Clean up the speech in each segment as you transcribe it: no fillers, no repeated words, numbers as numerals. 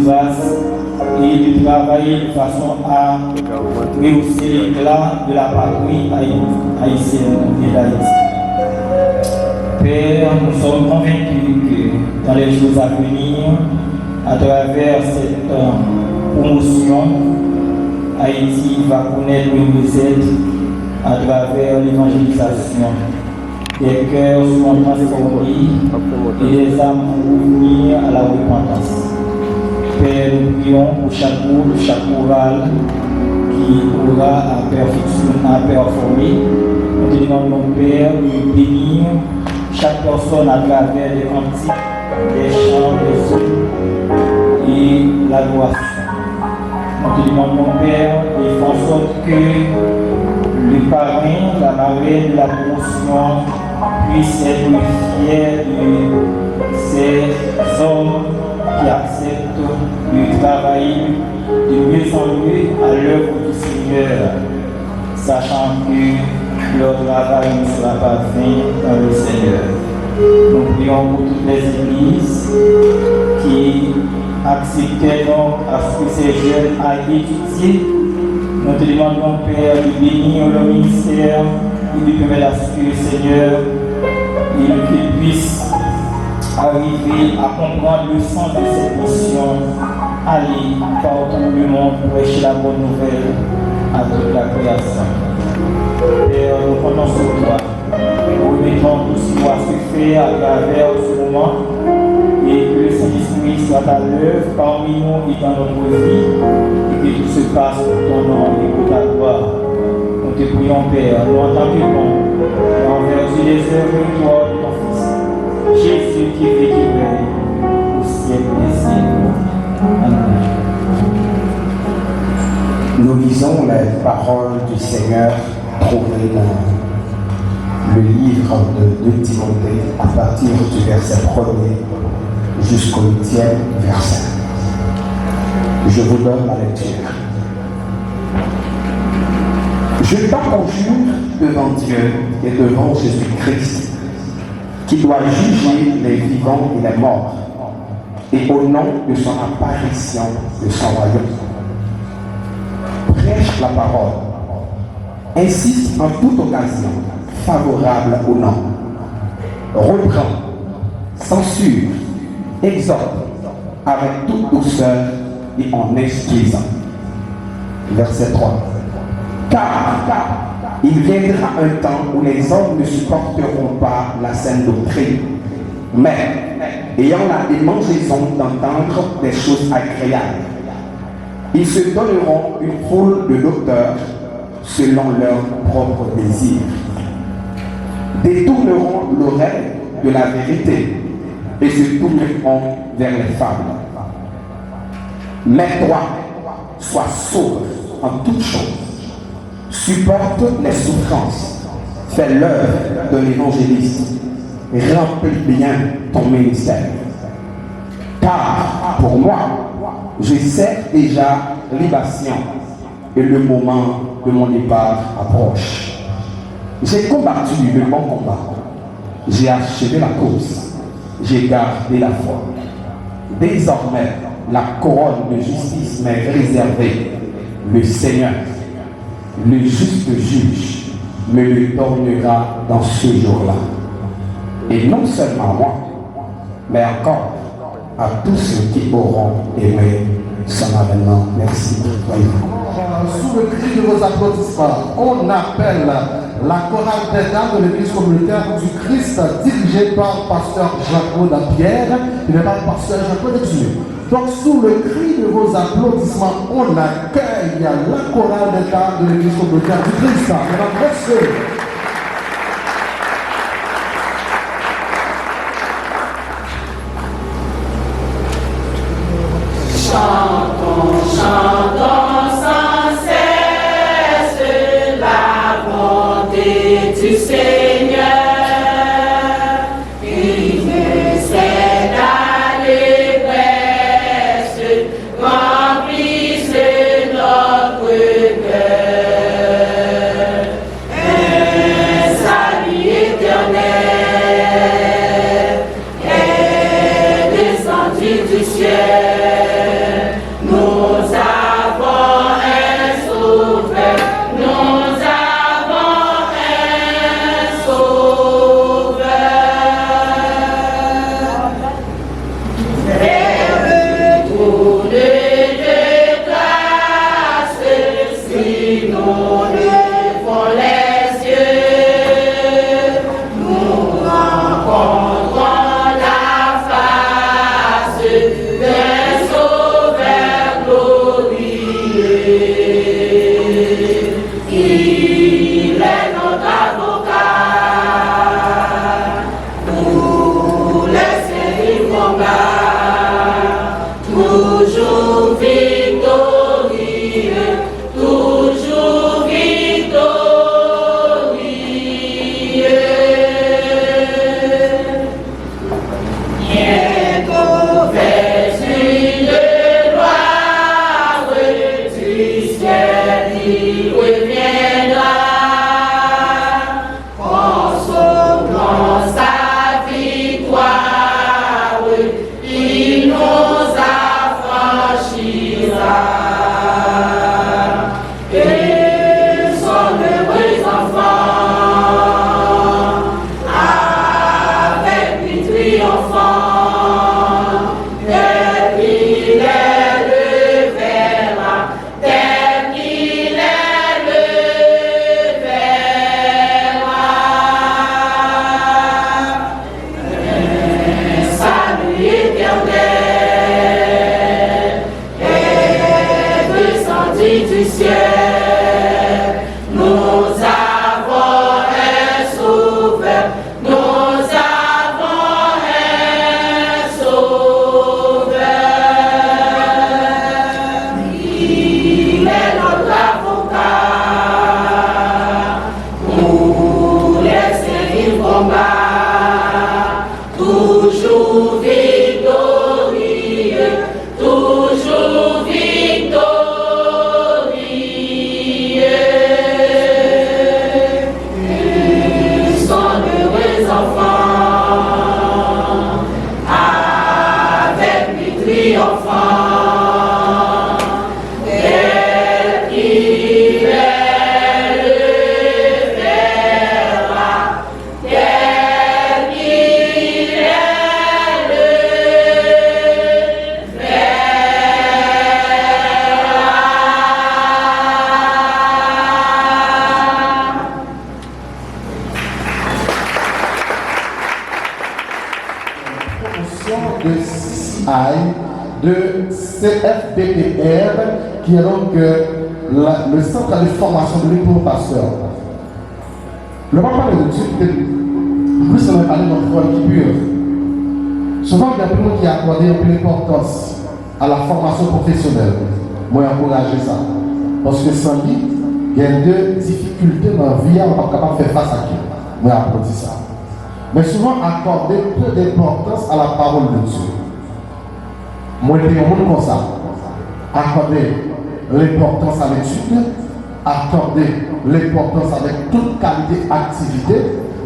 vaste et de travailler de façon à rehausser l'éclat de la patrie haïtienne et d'Haïti. Père, nous sommes convaincus que dans les jours à venir, à travers cette promotion, Haïti va connaître une recette à travers l'évangélisation. Des cœurs seront transformés et des âmes vont revenir à la repentance. Père, nous prions pour chaque groupe, chaque chorale qui aura à performer. Nous te demandons, Père, de bénir chaque personne à travers les cantiques, les chants, les œuvres et l'adoration. Nous te demandons, Père, de faire en sorte que le parrain, la marraine de la promotion puisse être fier de ces hommes qui acceptent de travailler de mieux en mieux à l'œuvre du Seigneur, sachant que leur travail ne sera pas vain dans le Seigneur. Nous prions pour toutes les églises qui acceptaient donc à ce que ces jeunes aillent étudier. Nous te demandons, Père, de bénir le ministère et de permettre à ce que le Seigneur qu'il puisse arriver à comprendre le sens de cette mission, aller partout dans le monde pour prêcher la bonne nouvelle à toute la création. Père, nous comptons sur toi. Nous remettons tout ce qui doit se faire à travers ce moment et que le Saint-Esprit soit à l'œuvre parmi nous et dans notre vie et que tout se passe pour ton nom et pour ta gloire. Nous te prions, Père, nous en tant que bon, en vertu des œuvres de toi et de ton Fils, Jésus qui vit qui règne au siècle des siècles. Amen. Nous lisons les paroles du Seigneur trouvées dans le livre de 2 Timothée à partir du verset 1er jusqu'au 8e verset. Je vous donne la lecture. Je t'en conjure devant Dieu et devant Jésus-Christ, qui doit juger les vivants et les morts, et au nom de son apparition de son royaume. Prêche la parole, insiste en toute occasion favorable au nom, reprend, censure, exhorte avec toute douceur et en instruisant. Verset 3. Car il viendra un temps où les hommes ne supporteront pas la saine doctrine, mais ayant la démangeaison d'entendre des choses agréables, ils se donneront une foule de docteurs selon leurs propres désirs, détourneront l'oreille de la vérité et se tourneront vers les fables. Mais toi, sois sobre en toutes choses, supporte les souffrances, fais l'œuvre de l'évangéliste, remplis bien ton ministère. Car pour moi, je sers déjà libation et le moment de mon départ approche. J'ai combattu le bon combat, j'ai achevé la course, j'ai gardé la foi. Désormais, la couronne de justice m'est réservée. Le Seigneur, le juste juge, me le donnera dans ce jour-là. Et non seulement moi, mais encore à tous ceux qui auront aimé son avènement. Merci. Sous le cri de vos applaudissements, on appelle la chorale des dames de l'église communautaire du Christ, dirigée par pasteur Jean-Claude Pierre, qui n'est pas pasteur Jean-Claude Exumé. Donc, sous le cri de vos applaudissements, on accueille la chorale des dames de l'église communautaire du Christ. Mesdames, messieurs. Chantons, chantons sans cesse la bonté du Seigneur, qui ne cède à l'ivresse, remplisse notre cœur. Un salut éternel est descendu du ciel. toujours victorieux, toujours victorieux. Bientôt vêtu de gloire du ciel, il reviendra. Consolant sa victoire, il nous affranchira. Et son heureux enfant, avec lui triomphant, dès qu'il est le verra, dès qu'il est le verra. Un salut éternel est descendu du ciel. Nous avons un sauveur, nous avons un sauveur. Il est notre avocat pour les saints combats, toujours victorieux, toujours victorieux. Ils sont heureux enfants, avec lui triomphant, dès qu'il est le verra, dès qu'il est le Promotion de CI de CFBPR, qui est donc le centre de formation de l'école pasteur. Le papa de Dieu, plus on a parlé de notre rôle qui pur. Souvent, il y a beaucoup qui accordent une importance à la formation professionnelle. Moi, encourager ça. Parce que sans lui, il y a deux difficultés dans la vie, on n'est pas capable de faire face à qui. Moi, applaudis ça. Mais souvent, accorder peu d'importance à la parole de Dieu. Moi, je dis un monde comme ça. Accorder l'importance à l'étude, accorder l'importance avec toute qualité d'activité,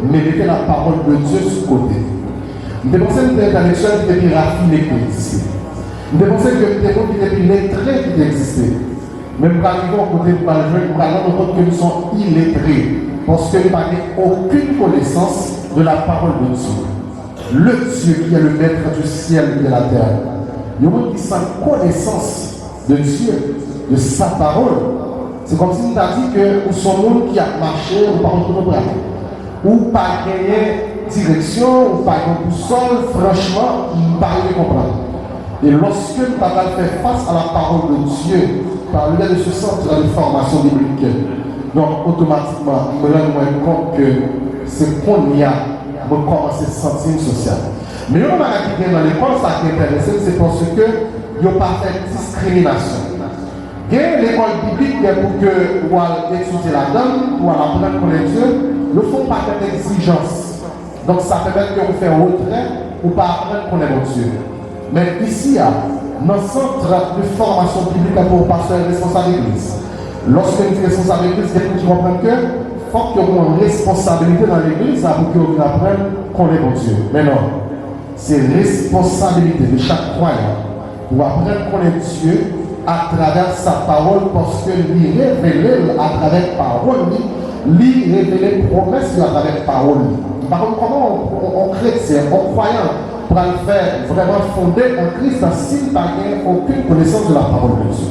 mais mettez la parole de Dieu sur côté. Je pense que c'est intellectuel qui était raffiné qui existait. Je pense que c'est des gens qui étaient lettrés qui existaient. Même quand nous arrivons au côté de Malgré, nous allons nous compte que nous sommes illettrés. Parce que nous n'avons aucune connaissance de la parole de Dieu. Le Dieu qui est le maître du ciel et de la terre. Il y a des gens qui sont connaissance de Dieu, de sa parole. C'est comme si nous avions dit que nous sommes monde qui a marché, ou pas contre bras, ou pas gagné direction, ou pas gagné boussole, franchement, nous ne pouvons pas comprendre. Et lorsque nous avons fait face à la parole de Dieu, par le biais de ce centre de formation biblique, donc automatiquement, nous nous rendons compte que c'est qu'on y a commencé à se sentir social. Mais on a qui dans l'école, ça qui est intéressant, c'est parce que il n'y a pas fait de discrimination. L'école biblique, pour que vous étudiez la donne, ou apprendre à connaître Dieu, ne font pas d'exigence. Donc ça permet que vous faites un retrait ou pas apprendre à connaître Dieu. Mais ici, dans le centre de formation biblique pour passer responsable d'église, lorsque nous sommes responsables d'église, il y a qui comprennent que faut que vous ayez une responsabilité dans l'église pour que vous appreniez à connaître Dieu. Mais non, c'est responsabilité de chaque croyant pour apprendre à connaître Dieu à travers sa parole, parce que lui révèle à travers parole, lui révèle promesse à travers parole. Par contre, comment on chrétien, on croyant, pour le faire vraiment fonder en Christ s'il n'a aucune connaissance de la parole de Dieu.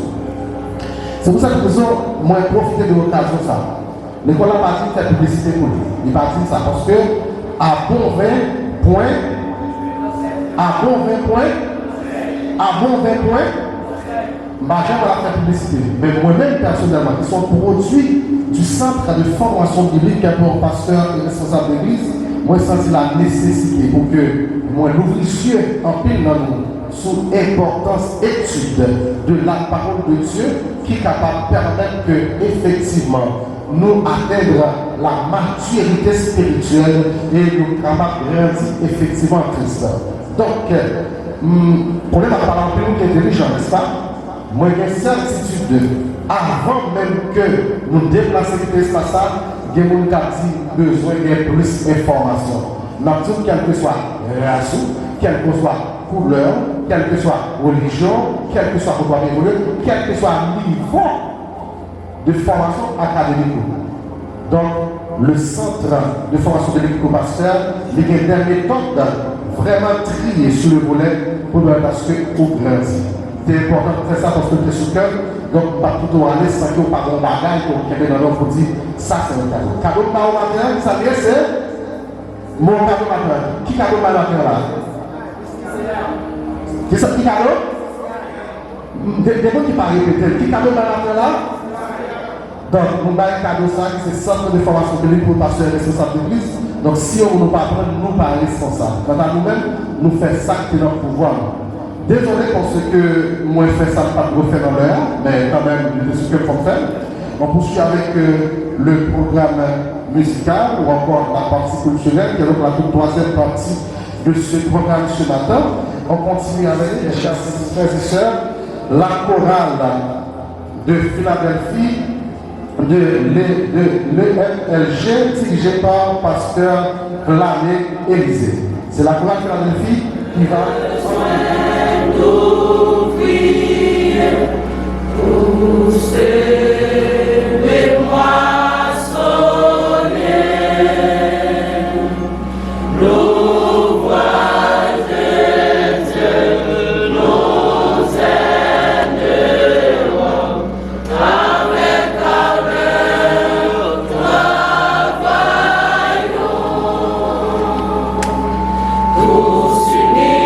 C'est pour ça que nous avons moins profité de l'occasion ça. L'école a parti de faire publicité pour lui. Il partit de ça parce que à bon 20 points, Martin va faire publicité. Mais moi-même, personnellement, qui sont produits du centre de formation biblique pour pasteur et responsable d'église, moi, j'ai senti la nécessité pour que moi, l'ouvre les cieux en pile dans nous, sous importance étude de la parole de Dieu qui est capable de permettre que, effectivement, nous atteindre la maturité spirituelle et nous capables de grandir effectivement en Christ. Donc, problème à parler en plus intelligent, n'est-ce pas? Moi, j'ai une certitude avant même que nous déplacions l'espace, il y a des gens qui ont besoin de plus d'informations. Nous avons quelle que soit race, quelle que soit couleur, quelle que soit religion, quel que soit quel que soit niveau de formation académique. Donc, le centre de formation de l'éducation-pasteur, il y a des méthodes vraiment triées sur le volet pour nous assurer au grand. C'est important de faire ça parce que c'est sous cœur. Donc, pas tout aller sans que vous pas de bagage qui est dans notre pour dire ça c'est un cadeau. Cadeau de matin, ça vient, c'est mon cadeau matin. Qui cadeau matin là? C'est ça qui cadeau? Des gens qui parlent répéter. Qui cadeau matin là? Donc, nous avons un cadeau ça, c'est le centre de formation publique pour passer responsable de l'église. Donc, si on ne nous pas prendre, nous pas responsables. Quant à nous-mêmes, nous faisons ça qui est notre pouvoir. Désolé pour ce que moi je fais ça pas de refaire dans l'heure, mais quand même, c'est ce que faut faire. On poursuit avec le programme musical ou encore la partie culturelle, qui est donc la toute troisième partie de ce programme ce matin. On continue avec, mes chers frères et sœurs, la chorale de Philadelphie de l'EMLG dirigée par pasteur Clavé Élysée. C'est la chorale Philadelphie qui va d'ouvrir pour se moissonner l'ouvrage de Dieu nous aiderons avec ardeur travaillons tous unis.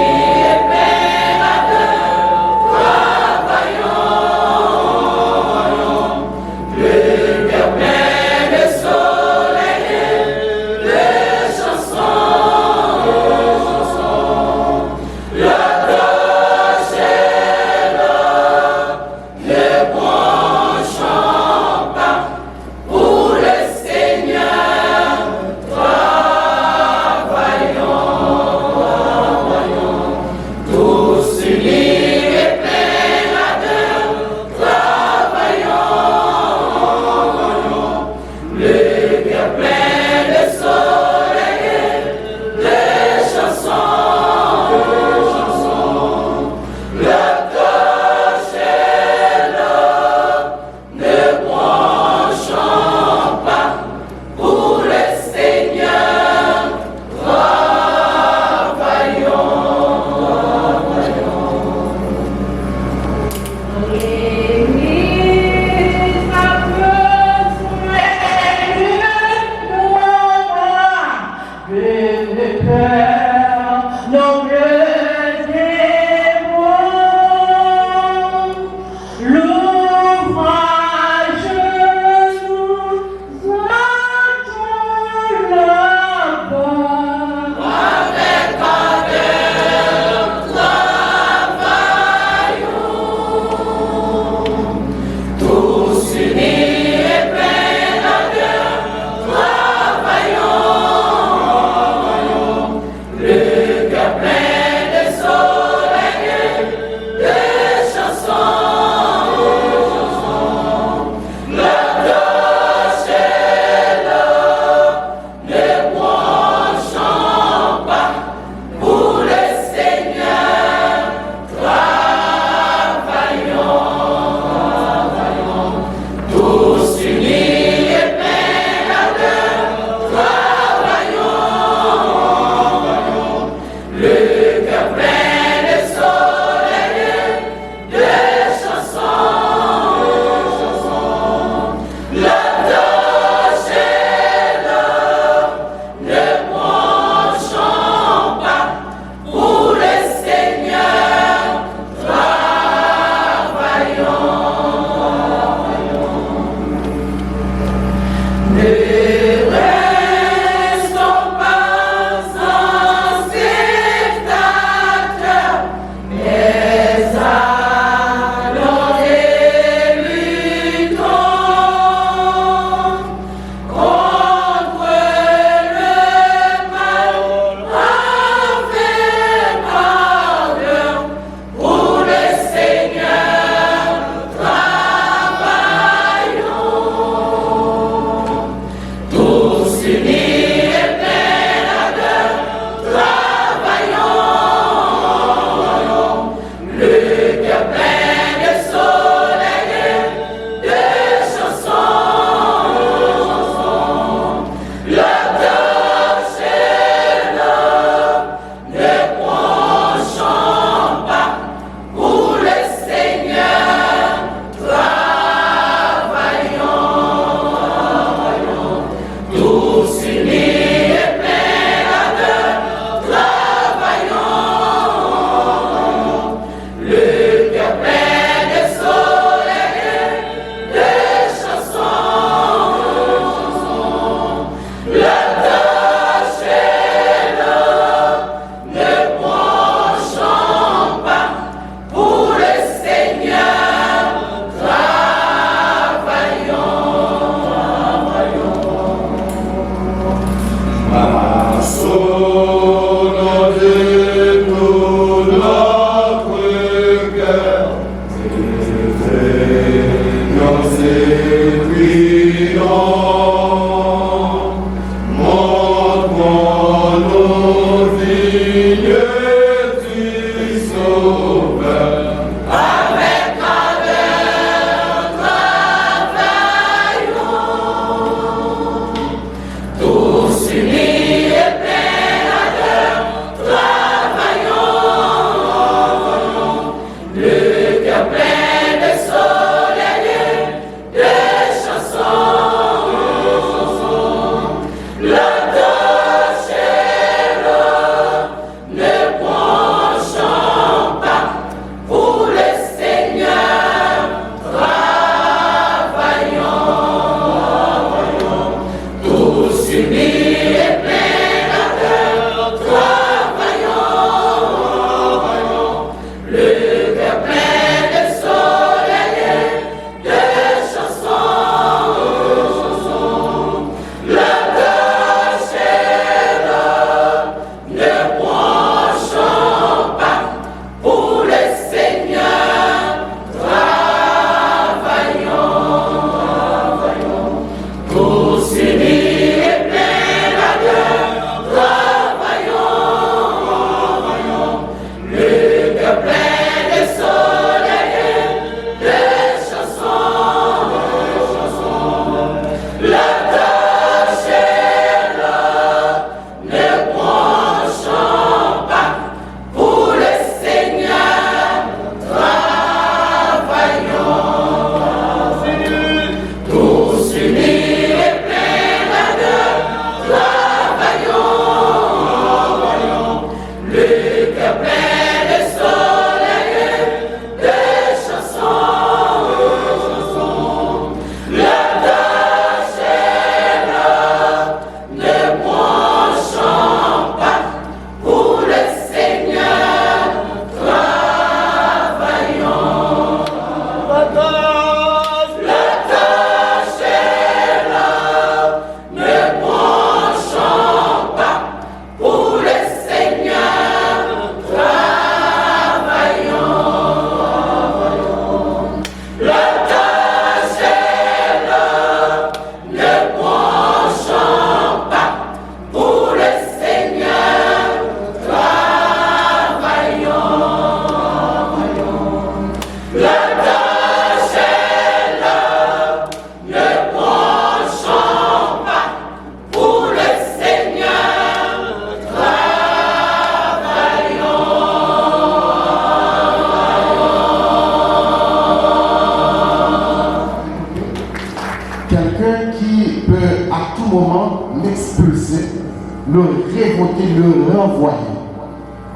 le révoquer, le renvoyer.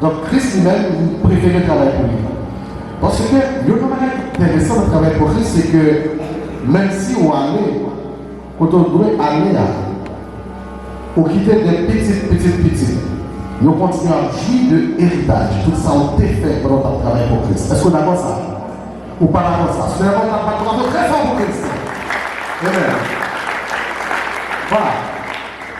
Donc Christ lui-même, il préférait travailler pour lui. Parce que le moment intéressant de travailler pour Christ, c'est que même si on allait, quand on doit aller là, on quitter des petites, on continue à jouir de l'héritage. Tout ça, on été fait pendant notre travail pour Christ. Est-ce qu'on a ça? Ou pas d'accord ça? C'est vraiment un travail très fort pour Christ. Amen. Voilà.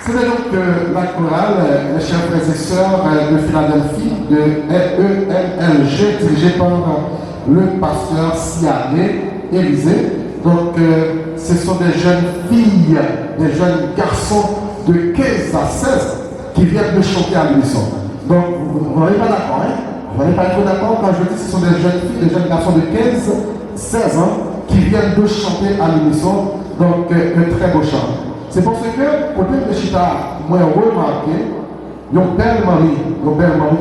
C'était donc la chorale, les chers frères et sœurs de Philadelphie, de EELLG, dirigée par le pasteur Siané Élisée. Donc, ce sont des jeunes filles, des jeunes garçons de 15 à 16 qui viennent de chanter à l'unisson. Donc, vous n'allez pas d'accord, hein? Vous n'allez pas être d'accord quand je dis que ce sont des jeunes filles, des jeunes garçons de 15, 16 ans qui viennent de chanter à l'unisson. Donc, un très beau chant. C'est parce que, côté de Chita, moi, j'ai remarqué, il y a un bel mari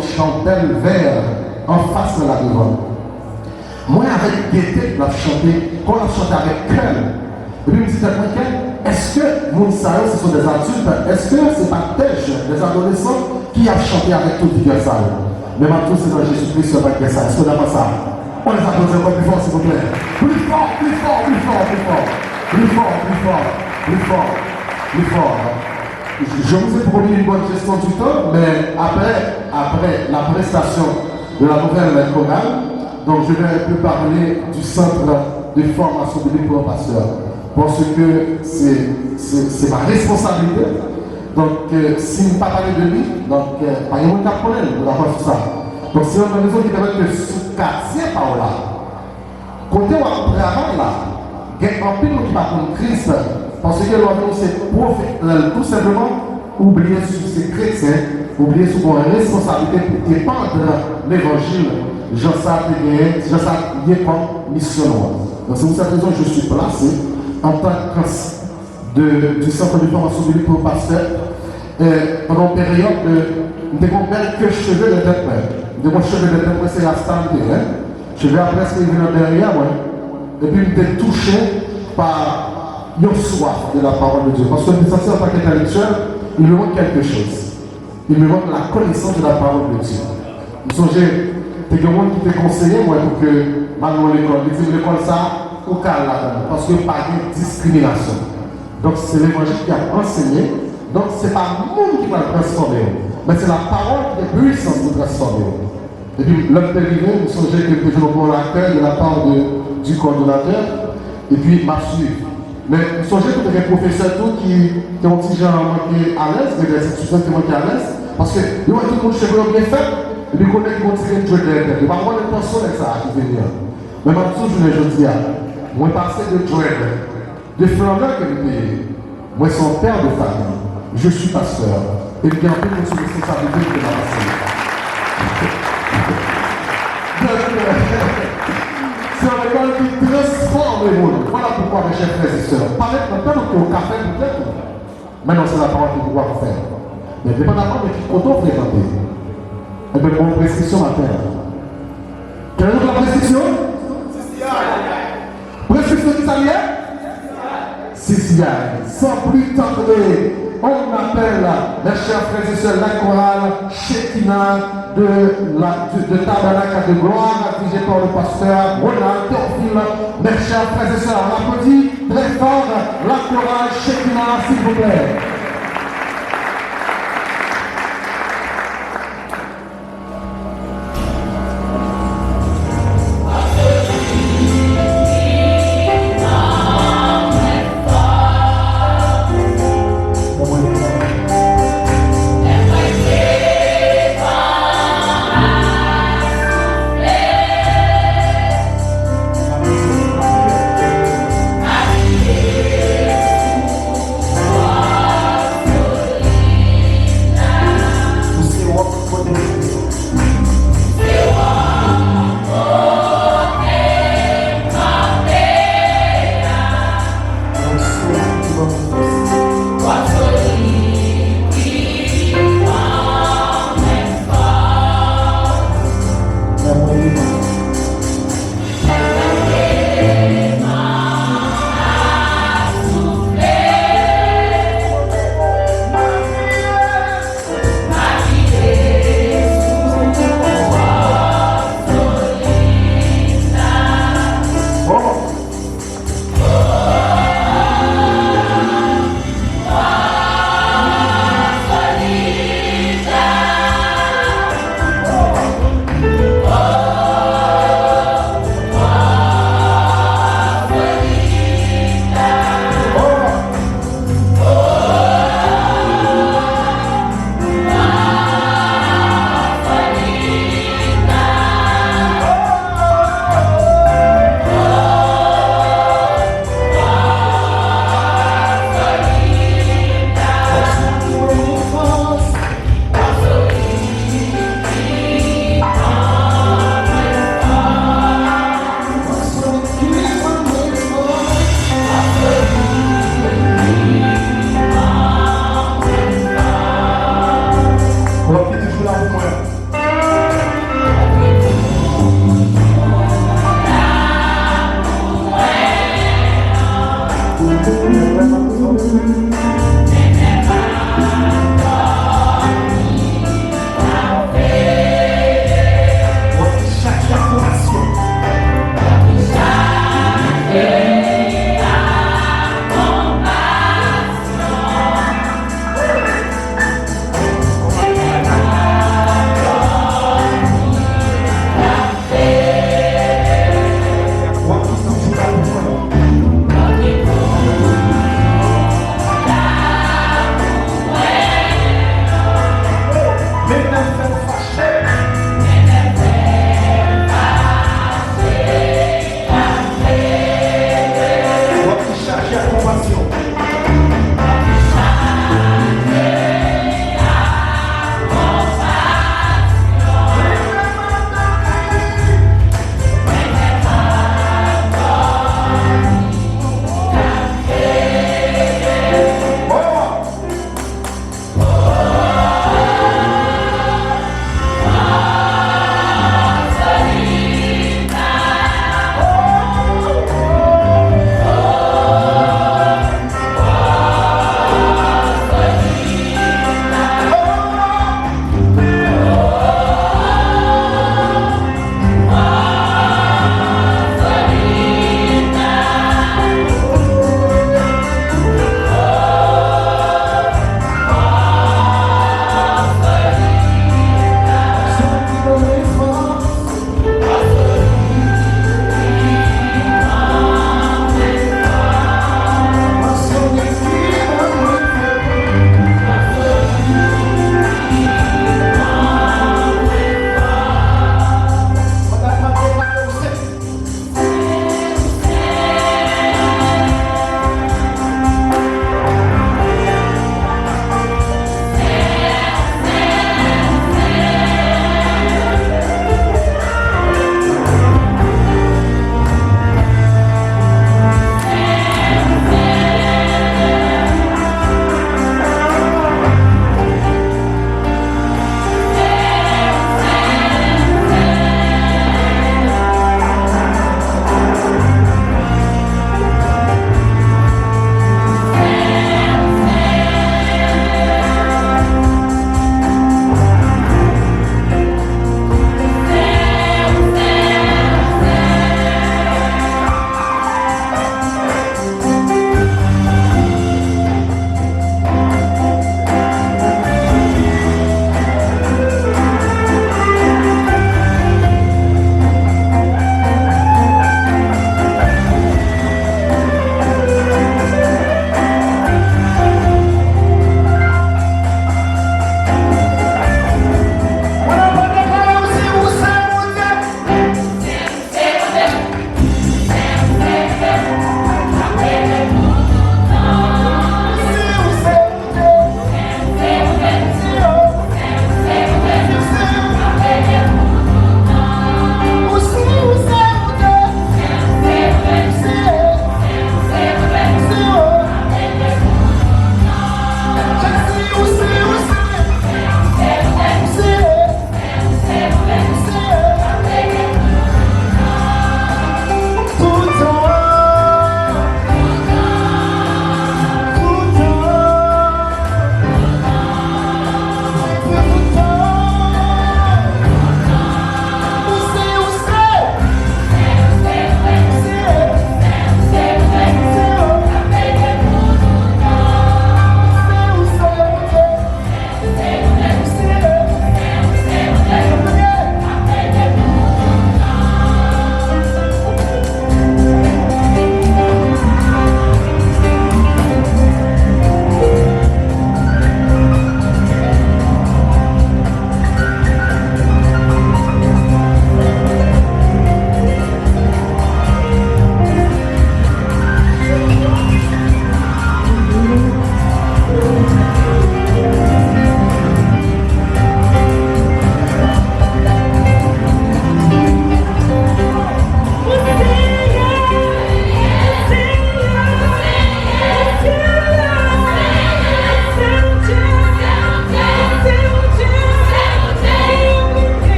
qui chante bel vers en face de la devant. Moi, avec gaieté, je chanté, quand on a chanté avec cœur, et puis, je me dis, est-ce que Mounsaïo, ce sont des adultes? Est-ce que ce n'est pas des jeunes, des adolescents qui ont chanté avec toute vigueur ça? Mais maintenant, c'est dans Jésus-Christ avec ça. Est-ce qu'on n'a pas ça? On les applaudit encore plus fort, s'il vous plaît. Plus fort, plus fort, plus fort, plus fort. Plus fort, plus fort, plus fort, plus fort. Je vous ai promis une bonne gestion du temps, mais après la prestation de la nouvelle chorale, donc je vais un peu parler du centre de formation biblique pour un pasteur. Parce que c'est ma responsabilité. Donc, si nous ne parlons pas de lui, donc, pas de problème, on va faire ça. Donc, c'est une maison qui permet que ce quartier par là, côté où on travaille là, Il y a un peu qui va contre Christ parce que l'homme c'est tout simplement oublier sur ses chrétiens, oublier sur vos responsabilités pour dépendre l'évangile. Jean-Sartre est comme missionnaire. Donc c'est pour cette raison que je suis placé en tant que du centre de formation biblique pour pasteur. Pendant une période de mon père que cheveux de tête. De mon cheveu de tête, c'est la stabilité. Je vais après ce qui vient derrière moi. Et puis il était touché par une soif de la parole de Dieu. Parce que le censé en tant qu'intellectuel, il me manque quelque chose. Il me manque la connaissance de la parole de Dieu. Vous songez, il y a des gens qui te conseillent moi, pour que maintenant l'école, l'école ça, au cas là, parce que pas de discrimination. Donc c'est l'évangile qui a enseigné. Donc ce n'est pas le monde qui va le transformer, mais c'est la parole qui est puissante pour transformer. Et puis l'homme dérivé, vous songez que je reprends l'accueil de la part du coordonnateur, et puis m'a suivi. Mais vous songez que vous avez des professeurs qui ont dit genre manqué à l'aise, des institutions qui manquent à l'aise, parce que nous avons tout le monde cheveux bien fait, et puis connaît qu'ils vont tirer une joie de l'air. Il va avoir une personne avec ça qui vient. Mais ma toujours je dis, moi passé de dread, de flandre que vous payez. Moi, je suis un père de famille. Je suis pasteur. Et bien, un peu de responsabilité de ma passion. C'est un école qui transforme le monde. Voilà pourquoi, mes chers frères et sœurs, pas maintenant au café, peut-être. Maintenant, c'est la parole que vous pouvez faire. Mais dépendamment de qui côté vous fréquentez. Et bien, mon prescription m'appelle. Quelle est la prescription? Prescription qui s'allie? Sans plus tarder, on appelle mes chers frères et sœurs la chorale Shekinah de Tabernacle de Gloire, dirigée par le pasteur Ronald Théophile. Mes chers frères et sœurs, on applaudit très fort la chorale Shekinah, s'il vous plaît.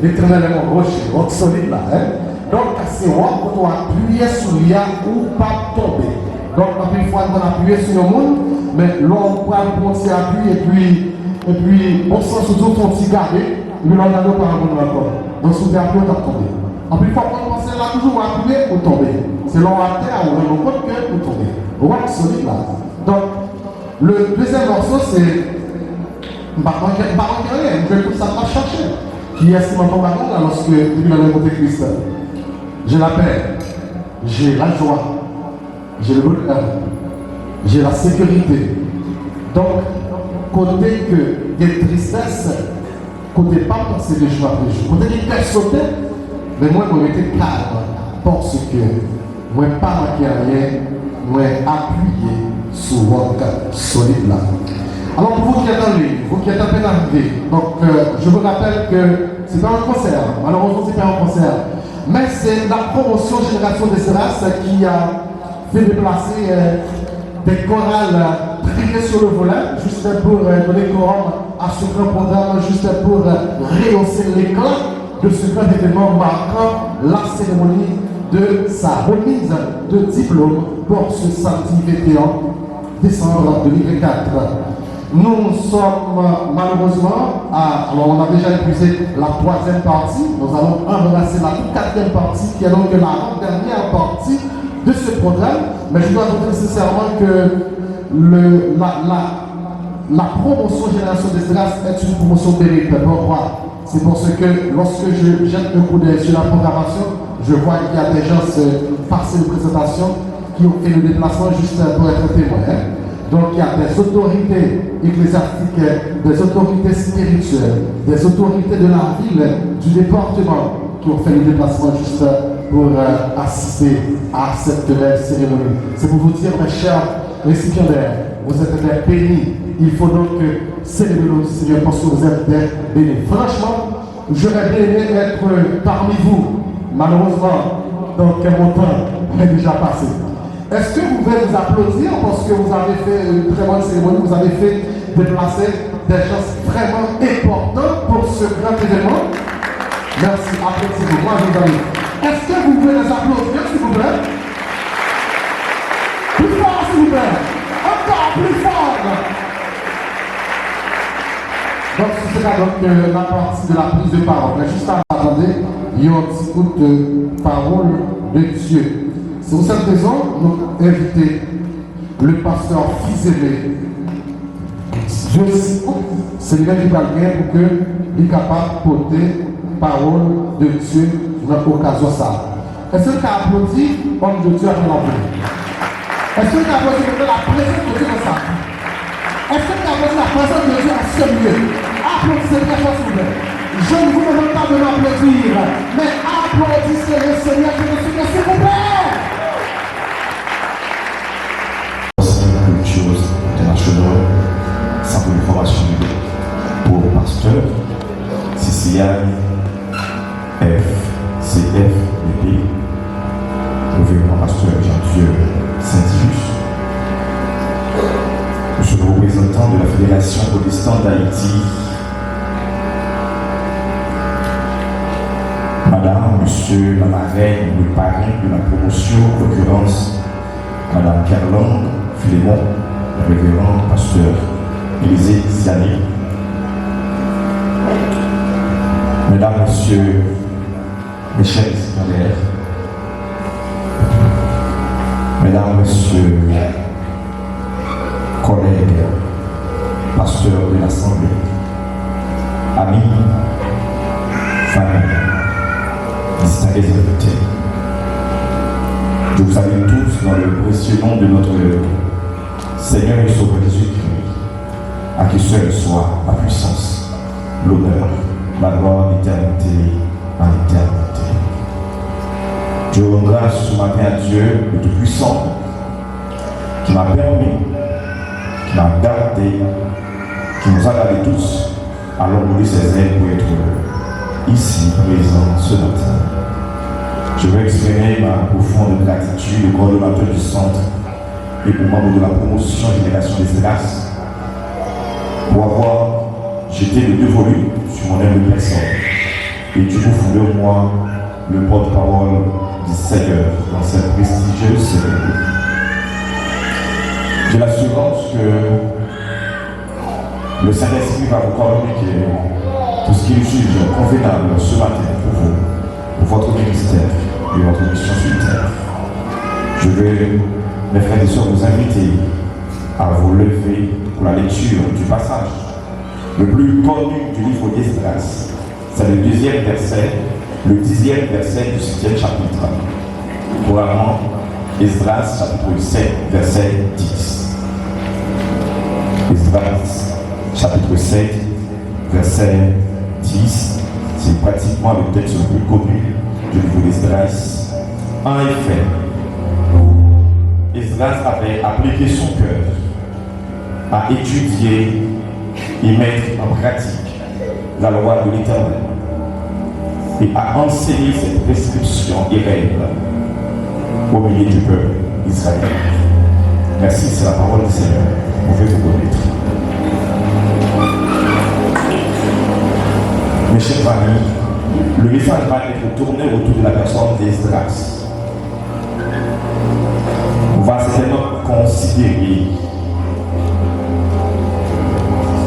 l'éternel est mon rocher, roc solide là. Hein? Donc, c'est roc qu'on doit appuyer sur l'IA ou pas tomber. Donc, une fois qu'on appuie sur le monde, mais l'on prend un petit appui et puis on sent surtout ton petit gardé, mais l'on a pas un bon rapport. Donc, si vous appuyez, on va tomber. En plus, il faut qu'on là toujours appuyer ou tomber. C'est l'on à terre ou on compte que vous tombez. Rock solide là. Donc, le deuxième morceau, c'est. Je vais tout ça pas chercher. Qui est ce qui m'entend là lorsque depuis la Monte Christ. J'ai la paix, j'ai la joie, j'ai le bonheur, j'ai la sécurité. Donc, côté que des tristesses, côté pas penser de joie après jour, côté des têtes sautées, mais moi, je m'étais calme parce que moi, pas manqué rien, moi, appuyé sur votre solide là. Alors, pour vous qui êtes en ligne, vous qui êtes à peine arrivés, donc je vous rappelle que c'est pas un concert, malheureusement, c'est pas un concert, mais c'est la promotion Génération d'Espérance qui a fait déplacer des chorales priées sur le volet, juste pour donner quorum à ce grand programme, juste pour rehausser l'éclat de ce grand événement marquant la cérémonie de sa remise de diplôme pour ce samedi 21 décembre 2004. Nous sommes malheureusement alors on a déjà épuisé la troisième partie, nous allons embrasser la quatrième partie qui est donc la dernière partie de ce programme, mais je dois vous dire sincèrement que la promotion Génération d'Espérance est une promotion bénéfique. Pourquoi? C'est parce que lorsque je jette un coup d'œil sur la programmation, je vois qu'il y a des gens passés de présentation qui ont fait le déplacement juste pour être témoins. Donc il y a des autorités ecclésiastiques, des autorités spirituelles, des autorités de la ville, du département qui ont fait le déplacement juste pour assister à cette belle cérémonie. C'est pour vous dire, mes chers récipiendaires, vous êtes des bénis. Il faut donc célébrer notre Seigneur parce que vous êtes des bénis. Franchement, j'aurais bien aimé être parmi vous. Malheureusement, donc mon temps est déjà passé. Est-ce que vous pouvez vous applaudir parce que vous avez fait une très bonne cérémonie, vous avez fait déplacer des gens vraiment importants pour ce grand événement? Merci, applaudissez-vous. Moi, je vous donne. Est-ce que vous pouvez les applaudir, s'il vous plaît? Plus fort, s'il vous plaît. Encore plus fort. Donc, ce sera donc la partie de la prise de parole. Mais juste avant, attendez, il y a un petit coup de parole de Dieu. C'est pour cette raison que nous avons invité le pasteur Fils-Aimé. Dieu c'est lui-même qui va le faire pour qu'il soit capable de porter parole de Dieu dans l'occasion ça. Est-ce que tu as applaudi comme de Dieu a fait l'envie? Est-ce que tu as applaudi pour la présence de Dieu dans ça? Est-ce que tu as applaudi la présence de Dieu à ce lieu? Applaudissez très fort, s'il vous plaît. Je ne vous demande pas de m'applaudir, mais applaudissez le Seigneur que nous sommes, s'il vous plaît. Cultures internationales, centre de formation pour pasteurs, CCI, FCFDP, gouvernement pasteur Jean-Dieu Saint-Divus, monsieur le représentant de la Fédération protestante d'Haïti, madame, monsieur la marraine, le parrain de la promotion, en l'occurrence, madame Carlong Philémon, le révérend pasteur Élisée Ziané, mesdames, messieurs, mes chers récipiendaires, mesdames, messieurs, collègues, pasteurs de l'Assemblée, amis, familles, distingués invités, je vous salue tous dans le précieux nom de notre Seigneur et Sauveur Jésus-Christ, à qui seul soit la puissance, l'honneur, la gloire d'éternité à l'éternité. Je rends grâce ce matin à Dieu, le Tout-Puissant, qui m'a permis, qui m'a gardé, qui nous a gardés tous à l'ombre de ses ailes pour être ici présents ce matin. Je veux exprimer ma profonde gratitude au coordonnateur du centre et aux membres de la promotion Génération d'Espérance pour avoir jeté le deux volumes sur mon humble personne et du coup de moi le porte-parole du Seigneur dans cette prestigieuse cérémonie. J'ai l'assurance que le Saint-Esprit va vous communiquer tout ce qu'il juge convenable ce matin pour vous, pour votre ministère et votre mission sur terre. Je vais, mes frères et sœurs, vous inviter à vous lever pour la lecture du passage le plus connu du livre d'Esdras. C'est le 2e verset, le 10e verset du 7e chapitre. Couramment, Esdras, chapitre 7, verset 10. Esdras, chapitre 7, verset 10. C'est pratiquement le texte le plus connu du livre d'Esdras. En effet, Esdras avait appliqué son cœur à étudier et mettre en pratique la loi de l'Éternel et à enseigner ses prescriptions et règles au milieu du peuple israélien. Merci, c'est la parole du Seigneur. Vous pouvez vous connaître. Mes chers amis, le message va être tourné autour de la personne d'Esdras. On va certainement considérer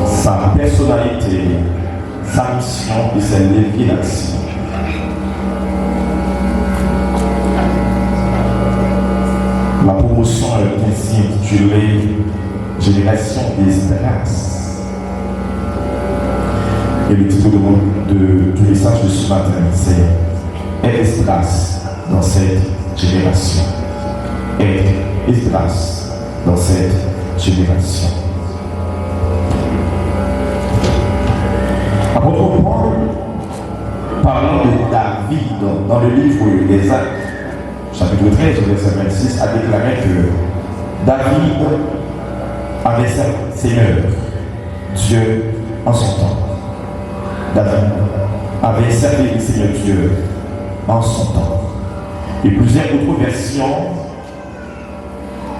sa personnalité, sa mission et ses leviers d'action. La promotion est ainsi intitulée Génération d'Esdras. Et le titre du message de ce matin, c'est Esdras dans cette génération. Esdras dans cette génération. Apôtre Paul, parlant de David dans le livre des Actes, chapitre 13, verset 26, a déclaré que David avait servi Seigneur, Dieu en son temps. David avait servi le Seigneur Dieu en son temps. Et plusieurs autres versions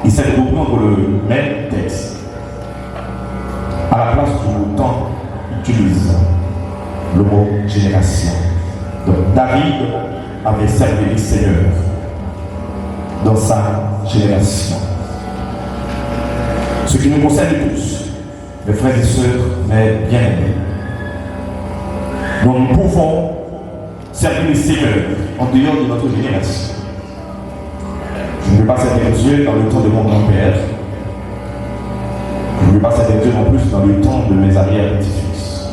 essaient de reprendre le même texte. À la place du temps, utilise le mot génération. Donc David avait servi le Seigneur dans sa génération. Ce qui nous concerne tous, mes frères et sœurs, mes bien-aimés. Nous pouvons servir le Seigneur en dehors de notre génération. Je ne veux pas servir Dieu dans le temps de mon grand-père. Je ne veux pas servir Dieu non plus dans le temps de mes arrière-petits-fils.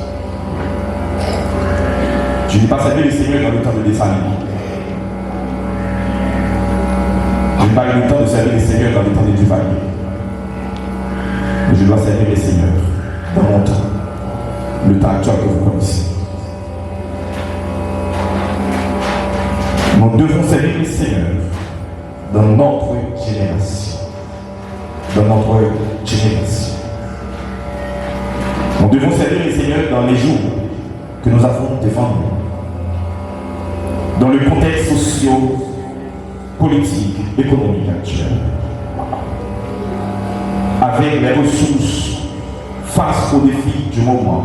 Je ne veux pas servir le Seigneur dans le temps de des familles. Je n'ai pas eu le temps de servir le Seigneur dans le temps des Duvaliers. Mais je dois servir le Seigneur dans mon temps, le temps actuel que vous connaissez. Nous devons servir le Seigneur dans notre génération. Dans notre génération. Nous devons servir le Seigneur dans les jours que nous avons devant nous. Dans le contexte socio-politique, économique actuel. Avec les ressources face aux défis du moment,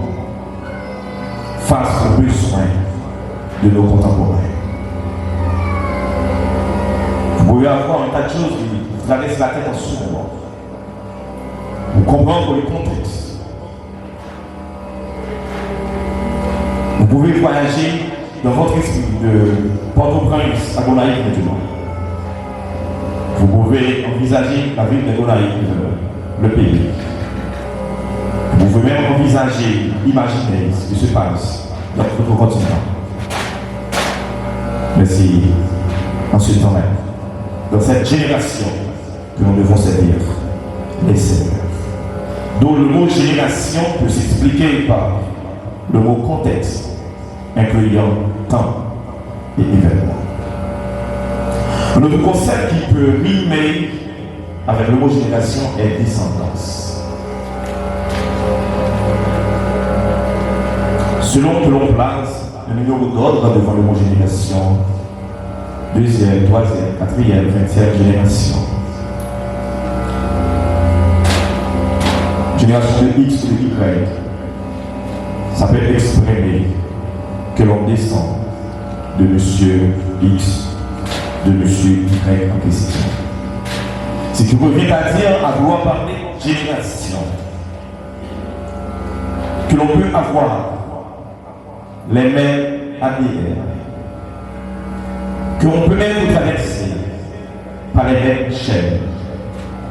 face aux besoins de nos contemporains. Vous pouvez avoir un tas de choses qui traversent la tête en ce moment. Vous comprendre le contexte. Vous pouvez voyager dans votre esprit de Port-au-Prince à Gonaïves maintenant. Vous pouvez envisager la ville de Gonaïves, le pays. Vous pouvez même envisager, imaginer ce qui se passe dans votre continent. Mais c'est en ce temps même, dans cette génération, que nous devons servir les seigneurs. Dont le mot génération peut s'expliquer par le mot contexte, incluant temps et événement. Notre concept qui peut rimer avec le mot génération est descendance. Selon que l'on place un numéro d'ordre devant le mot génération, 2e, 3e, 4e, 20e génération. Génération de X ou de Y, ça peut exprimer que l'on descend de Monsieur X, de Monsieur Y en question. Ce qui revient à dire à vouloir parler de génération. Que l'on peut avoir les mêmes ADN, que l'on peut être traversé par les mêmes chaînes,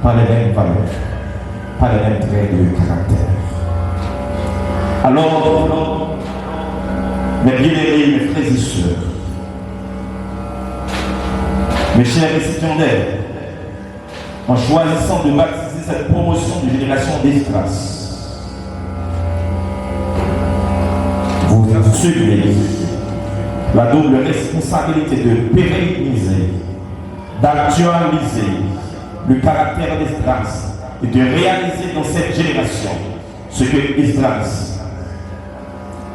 par les mêmes valeurs, par les mêmes traits de caractère. Alors, mes bien-aimés, mes frères et sœurs, mes chers récipiendaires, en choisissant de baptiser cette promotion de génération d'Esdras, vous assumez la double responsabilité de pérenniser, d'actualiser le caractère d'Esdras et de réaliser dans cette génération ce que Esdras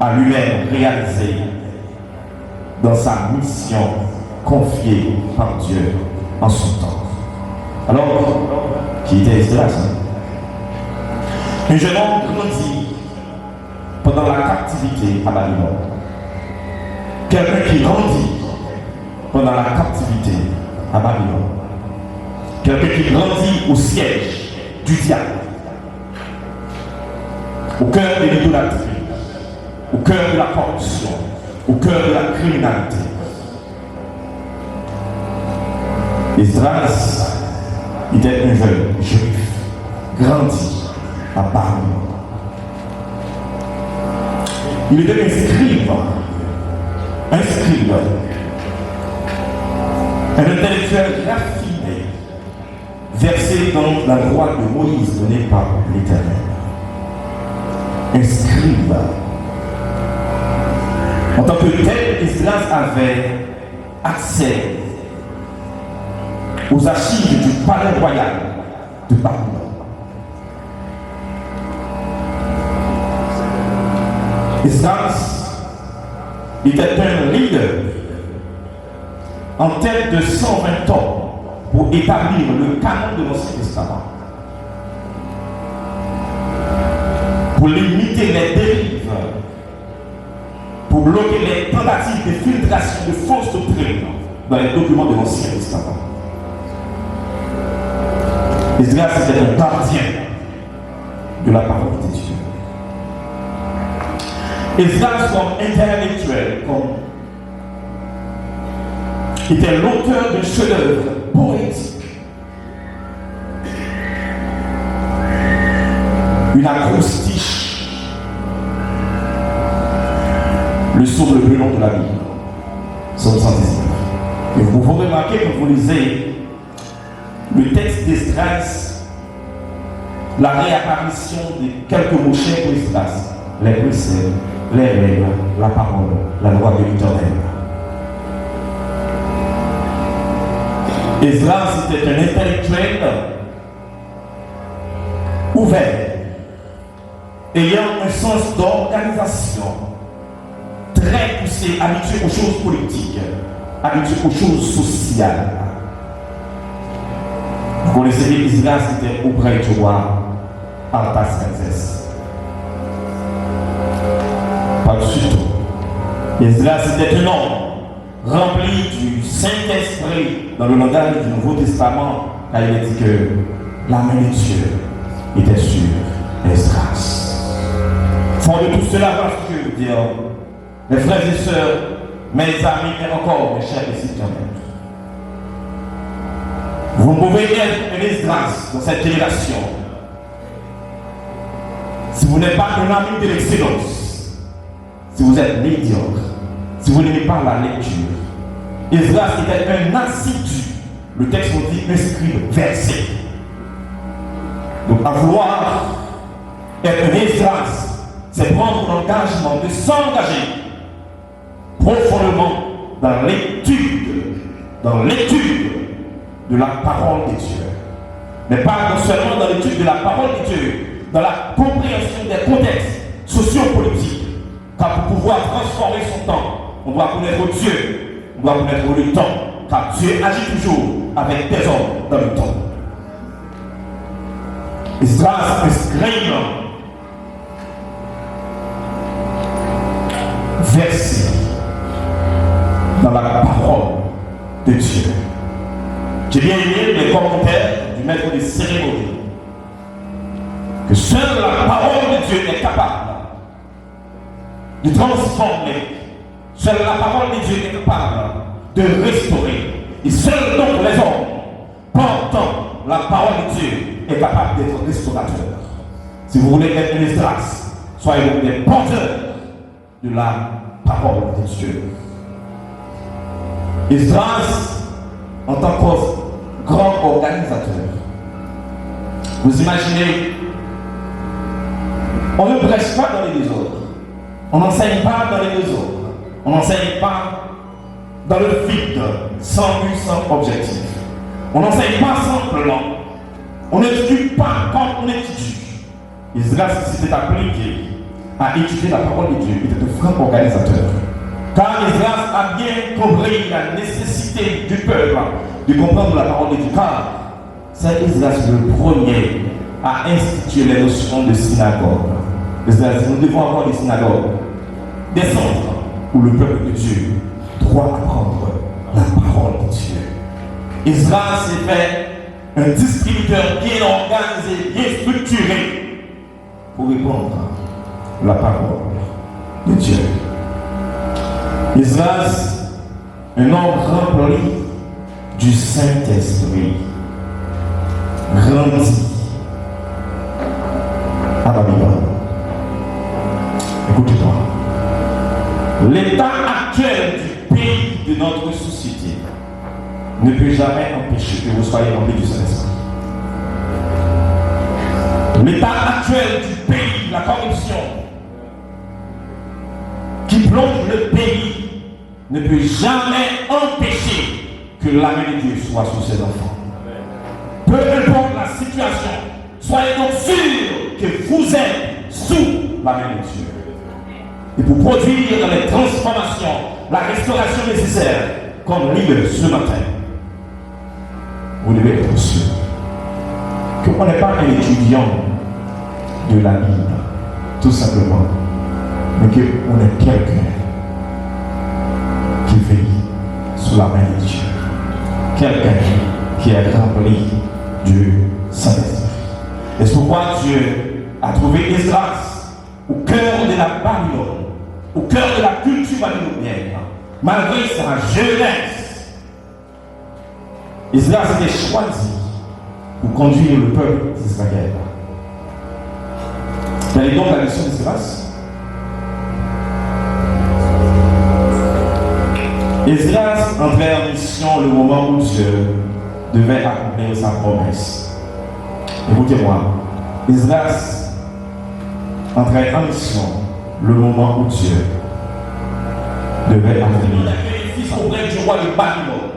a lui-même réalisé dans sa mission confiée par Dieu en son temps. Alors, qui était Esdras? Un jeune homme grandit pendant la captivité à Babylone. Quelqu'un qui grandit pendant la captivité à Babylone. Quelqu'un qui grandit au siège du diable, au cœur de l'idolâtrie, au cœur de la corruption, au cœur de la criminalité. Esdras était un jeune juif, grandi à Babylone. Il était un scribe, un intellectuel raffiné, versé dans la loi de Moïse donnée par l'Éternel. Un scribe. En tant que tel, Esdras avait accès aux archives du palais royal de Babylone. Esdras était un leader en tête de 120 hommes pour établir le canon de l'Ancien Testament, pour limiter les dérives, pour bloquer les tentatives de filtration de fausses doctrines dans les documents de l'Ancien Testament. Esdras était un gardien de la parole de Dieu. Esdras, comme intellectuel, était l'auteur d'un chef-d'œuvre poétique, une acrostiche, le psaume le plus long de la Bible, psaume 119. Et vous pouvez remarquer quand vous lisez le texte d'Esdras, la réapparition de quelques mots chers pour Esdras, les préceptes, les règles, la parole, la loi de l'Éternel. Esdras était un intellectuel ouvert, ayant un sens d'organisation très poussé, habitué aux choses politiques, habitué aux choses sociales. Vous connaissez bien Esdras était auprès du roi Artaxerxès. Pas du tout. Esdras était un homme rempli du Saint-Esprit dans le langage du Nouveau Testament, car il a dit que la main de Dieu était sur Esdras. Fort de tout cela, parce que, dire, mes frères et sœurs, mes amis et encore mes chers récipiendaires, vous pouvez être un Esdras dans cette génération si vous n'êtes pas un ami de l'excellence, si vous êtes médiocre, si vous n'aimez pas la lecture. Esdras était un assidu, le texte nous dit un scribe versé. Donc à vouloir être un Esdras, c'est prendre l'engagement de s'engager profondément dans l'étude de la parole de Dieu. Mais pas seulement dans l'étude de la parole de Dieu, dans la compréhension des contextes sociopolitiques. Car pour pouvoir transformer son temps, on doit connaître Dieu, on doit connaître le temps, car Dieu agit toujours avec des hommes dans le temps. Esdras inscrit versé dans la parole de Dieu. J'ai bien aimé les commentaires du maître des cérémonies. Que seule la parole de Dieu est capable de transformer. Seule la parole de Dieu est capable de restaurer. Et seul donc les hommes portant la parole de Dieu est capable d'être restaurateurs. Si vous voulez être une grâce, soyez des porteurs de la parole de Dieu. Esdras, en tant que grand organisateur, vous imaginez, on ne prêche pas dans les désordres, on n'enseigne pas dans les désordres, on n'enseigne pas dans le vide, sans but, sans objectif. On n'enseigne pas sans plan, on n'étudie pas comme on étudie. Esdras s'était appliqué à étudier la parole de Dieu, il était un grand organisateur. Car Esdras a bien compris la nécessité du peuple de comprendre la parole de Dieu. Car c'est Esdras le premier à instituer les notions de synagogue. Esdras, nous devons avoir des synagogues, des centres où le peuple de Dieu doit apprendre la parole de Dieu. Esdras s'est fait un distributeur bien organisé, bien structuré pour répondre à la parole de Dieu. Esdras, un homme rempli du Saint-Esprit, grandit à Babylone. Écoutez-moi. L'état actuel du pays de notre société ne peut jamais empêcher que vous soyez remplis du Saint-Esprit. L'état actuel du pays, la corruption, qui plonge le pays, ne peut jamais empêcher que la main de Dieu soit sur ses enfants. Peu importe la situation, soyez donc sûrs que vous êtes sous la main de Dieu. Et pour produire les transformations, la restauration nécessaire, comme l'île ce matin, vous devez être sûr qu'on n'est pas un étudiant de la Bible, tout simplement, mais qu'on est quelqu'un qui vit sous la main de Dieu, quelqu'un qui est rempli du Saint-Esprit. Et c'est pourquoi Dieu a trouvé Esdras au cœur de la Babylone, au cœur de la culture babylonienne, malgré sa jeunesse. Esdras était choisi pour conduire le peuple d'Israël. Quelle est donc la mission d'Esdras? Esdras entrait en mission le moment où Dieu devait accomplir sa promesse. Écoutez-moi, Esdras entrait en mission le moment où Dieu devait accomplir le bénéfice auprès du roi de Babylone.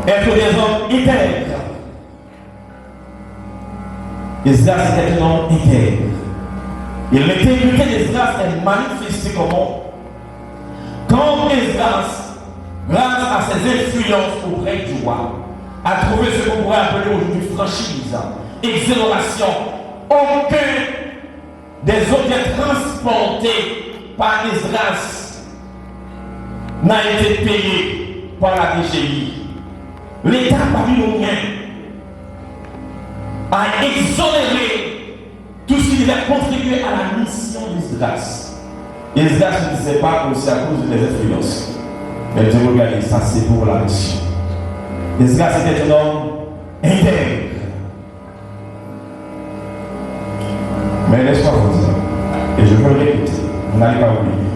Être des hommes intègres. Esdras était un homme intègre. Et l'intégrité d'Esdras est manifestée comment? Quand Esdras, grâce à ses influences auprès du roi, a trouvé ce qu'on pourrait appeler aujourd'hui franchise, exonération, aucun des objets transportés par Esdras n'a été payé par la DGI. L'État babylonien a exonéré tout ce qui devait contribuer à la mission d'Esdras. Esdras ne disait pas que c'est à cause des influences. Elle dit, regardez, ça c'est pour la mission. Esdras était un homme intègre. Mais laisse-moi vous dire, et je veux le répéter, vous n'allez pas oublier,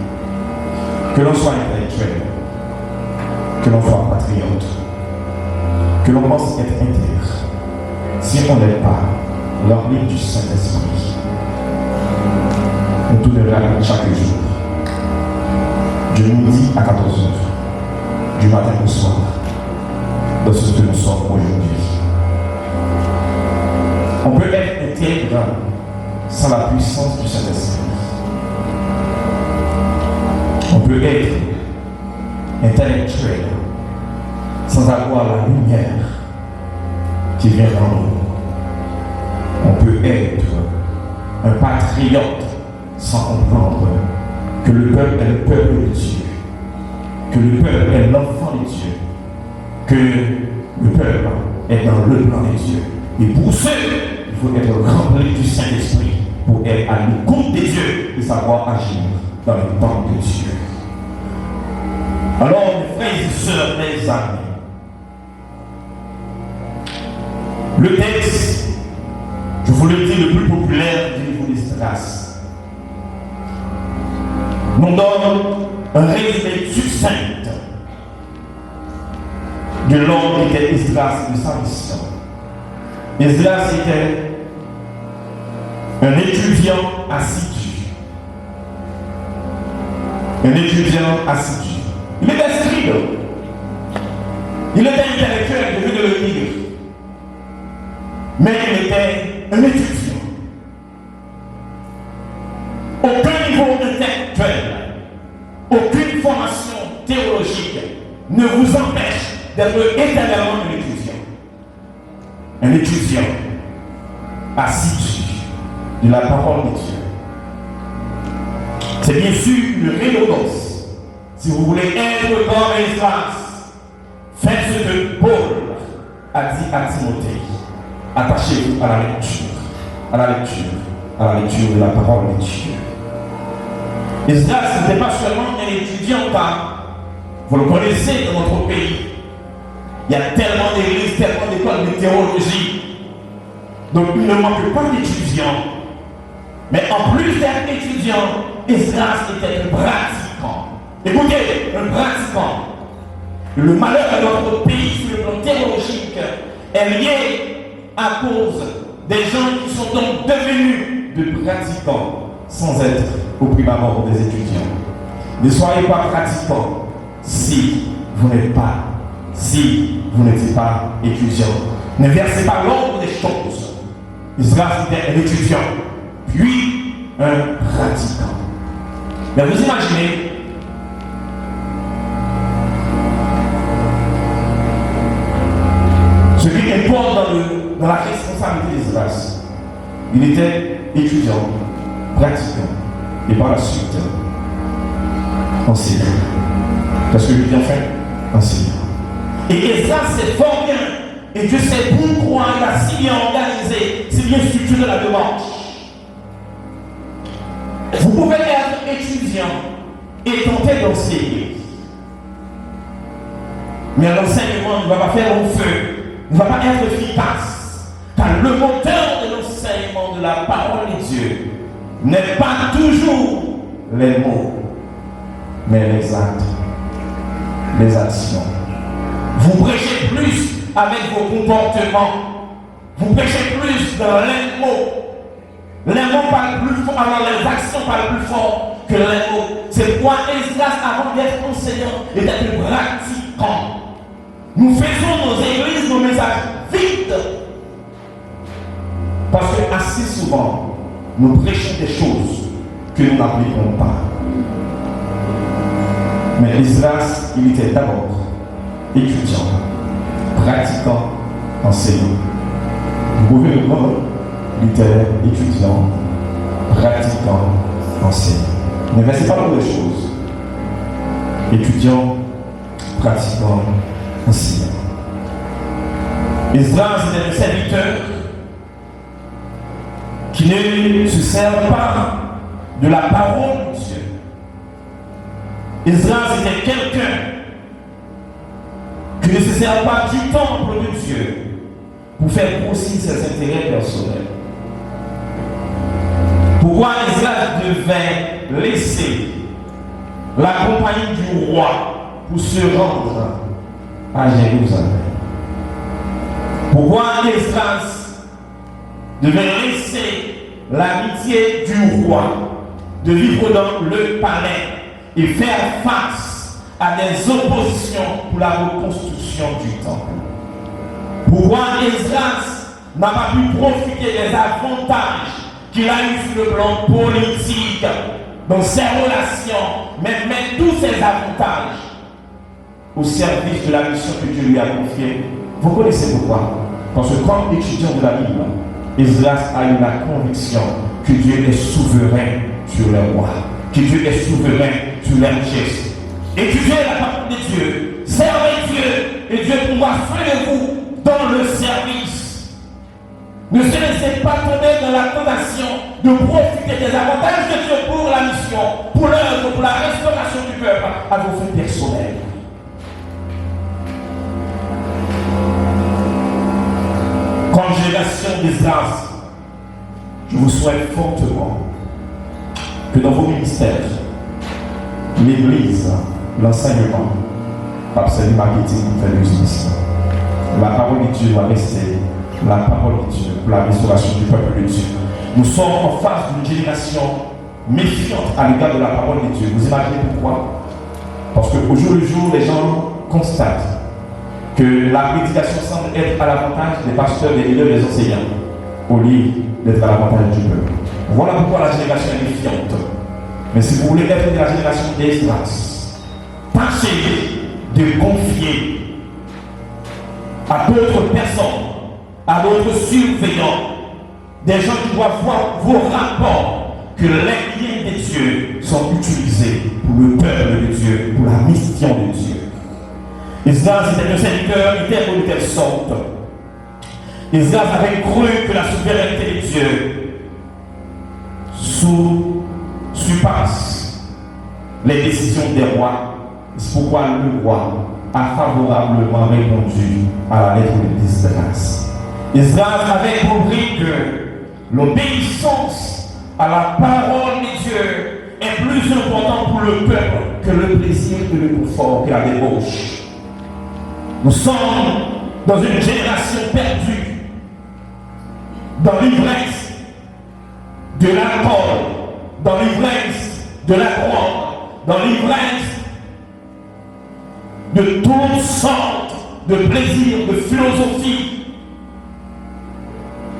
que l'on soit intellectuel, que l'on soit patriote, que l'on pense être intègre, si on n'est pas rempli du Saint-Esprit, on tournera chaque jour. Dieu nous dit à 14h, du matin au soir, de ce que nous sommes aujourd'hui. On peut être intègre sans la puissance du Saint-Esprit. On peut être intellectuel sans avoir la lumière qui vient en nous. On peut être un patriote sans comprendre que le peuple est le peuple de Dieu, que le peuple est l'enfant de Dieu, que le peuple est dans le plan de Dieu. Et pour ce, il faut être rempli du Saint-Esprit pour être à l'écoute de Dieu et savoir agir dans le temps de Dieu. Alors, mes frères et sœurs, mes amis, le texte, je vous le dis, le plus populaire du livre d'Esdras, nous donne un résumé succinct de l'homme qui était Esdras de sa mission. Esdras était un étudiant assidu. Un étudiant assidu. Il était scribe. Il était intellectuel, je viens de le dire. Mais il était un étudiant. Aucun niveau intellectuel, aucune formation théologique ne vous empêche d'être éternellement un étudiant. Un étudiant assidu de la parole de Dieu. C'est bien sûr une redondance. Si vous voulez être comme Esdras, faites ce que Paul a dit à Timothée. Attachez-vous à la lecture, à la lecture, à la lecture de la parole de Dieu. Esdras n'était pas seulement un étudiant, car vous le connaissez dans notre pays. Il y a tellement d'églises, tellement d'écoles de théologie. Donc il ne manque pas d'étudiants. Mais en plus d'être étudiant, Esdras était un pratiquant. Écoutez, un pratiquant. Le malheur de notre pays sur le plan théologique est lié à cause des gens qui sont donc devenus de pratiquants sans être au prime abord des étudiants. Ne soyez pas pratiquants si vous n'êtes pas, étudiant. Ne versez pas l'ordre des choses. Esdras était un étudiant, puis un pratiquant. Mais vous imaginez, ce qui importe dans la responsabilité d'Esdras, il était étudiant, pratiquant, et par la suite, enseignant. Parce que lui bien fait, enseignant. Et Esdras s'est fort bien, et Dieu sait pourquoi il a si bien organisé, si bien structuré la démarche. Vous pouvez être étudiant et tenter d'enseigner. Mais l'enseignement ne va pas faire long feu, ne va pas être efficace. Car le moteur de l'enseignement de la parole de Dieu n'est pas toujours les mots, mais les actes, les actions. Vous prêchez plus avec vos comportements. Vous prêchez plus dans les mots. Les mots parlent plus fort, alors les actions parlent plus fort que les mots. C'est pourquoi Esdras, avant d'être enseignant, était un pratiquant. Nous faisons nos églises, nos messages vides. Parce que assez souvent, nous prêchons des choses que nous n'appliquons pas. Mais Esdras, il était d'abord étudiant, pratiquant, enseignant. Vous pouvez le voir, il était étudiant, pratiquant, enseignant. Ne versez pas d'autres choses. Étudiant, pratiquant, enseignant. Esdras était un serviteur qui ne se sert pas de la parole de Dieu. Esdras était quelqu'un qui ne se sert pas du temple de Dieu pour faire grossir ses intérêts personnels. Pourquoi Esdras devait laisser la compagnie du roi pour se rendre à Jérusalem? Pourquoi Esdras devait laisser l'amitié du roi de vivre dans le palais et faire face à des oppositions pour la reconstruction du temple? Pourquoi Esdras n'a pas pu profiter des avantages qu'il a eu sur le plan politique, dans ses relations, mais mettre tous ces avantages au service de la mission que Dieu lui a confiée? Vous connaissez pourquoi? Parce que comme étudiant de la Bible, Esdras a eu la conviction que Dieu est souverain sur les rois, que Dieu est souverain sur les richesses. Étudiez la parole de Dieu, servez Dieu, et Dieu pourra faire de vous dans le service. Ne se laissez pas tomber dans la tentation de profiter des avantages de Dieu pour la mission, pour l'œuvre, pour la restauration du peuple à vos fins personnelles. Congrégation des grâces, je vous souhaite fortement que dans vos ministères, l'Église, l'enseignement, absolu marketing, fait le business. La parole de Dieu doit rester la parole de Dieu pour la restauration du peuple de Dieu. Nous sommes en face d'une génération méfiante à l'égard de la parole de Dieu. Vous imaginez pourquoi? Parce qu'au jour le jour, les gens constatent que la prédication semble être à l'avantage des pasteurs, des leaders, des enseignants, au lieu d'être à l'avantage du peuple. Voilà pourquoi la génération est méfiante. Mais si vous voulez être de la génération d'Esdras, tâchez de confier à d'autres personnes, à d'autres surveillants, des gens qui doivent voir vos rapports, que les liens de Dieu sont utilisés pour le peuple de Dieu, pour la mission de Dieu. Esdras était un serviteur interne de telle sorte. Esdras avait cru que la souveraineté de Dieu surpasse les décisions des rois. C'est pourquoi le roi a favorablement répondu à la lettre d'Esdras. Esdras avait compris que l'obéissance à la parole de Dieu est plus importante pour le peuple que le plaisir et le confort, que la débauche. Nous sommes dans une génération perdue, dans l'ivresse de l'alcool, dans l'ivresse de la drogue, dans l'ivresse de toutes sortes de plaisirs, de philosophies.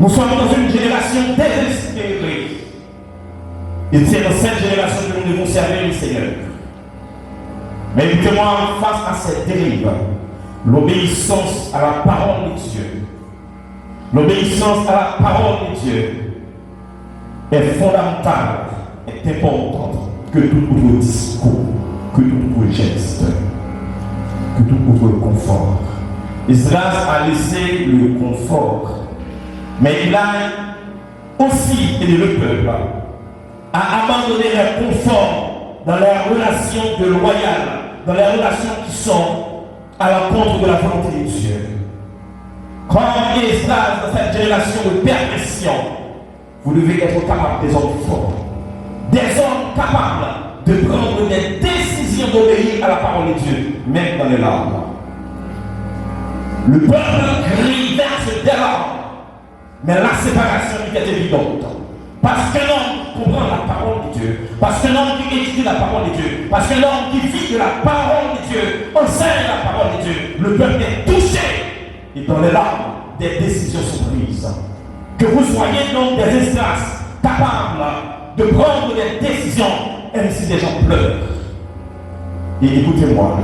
Nous sommes dans une génération désespérée. Et c'est dans cette génération que nous devons servir le Seigneur. Mais écoutez-moi, face à cette dérive, l'obéissance à la parole de Dieu, l'obéissance à la parole de Dieu est fondamentale, est importante que tout autre discours, que tout autre geste, que tout autre confort. Esdras a laissé le confort, mais il a aussi aidé le peuple à abandonner le confort dans les relations de loyal, dans les relations qui sont à l'encontre de la volonté de Dieu. Comme Esdras dans cette génération de perversion, vous devez être capable des hommes forts, des hommes capables de prendre des décisions d'obéir à la parole de Dieu, même dans les larmes. Le peuple crie verse des larmes, mais la séparation est évidente. Parce que l'homme comprend la parole de Dieu, parce que l'homme qui étudie la parole de Dieu, parce que l'homme qui vit de la parole de Dieu, enseigne la parole de Dieu, le peuple est touché. Et dans les larmes, des décisions sont prises. Que vous soyez donc des Esdras capables de prendre des décisions, même si des gens pleurent. Et écoutez-moi,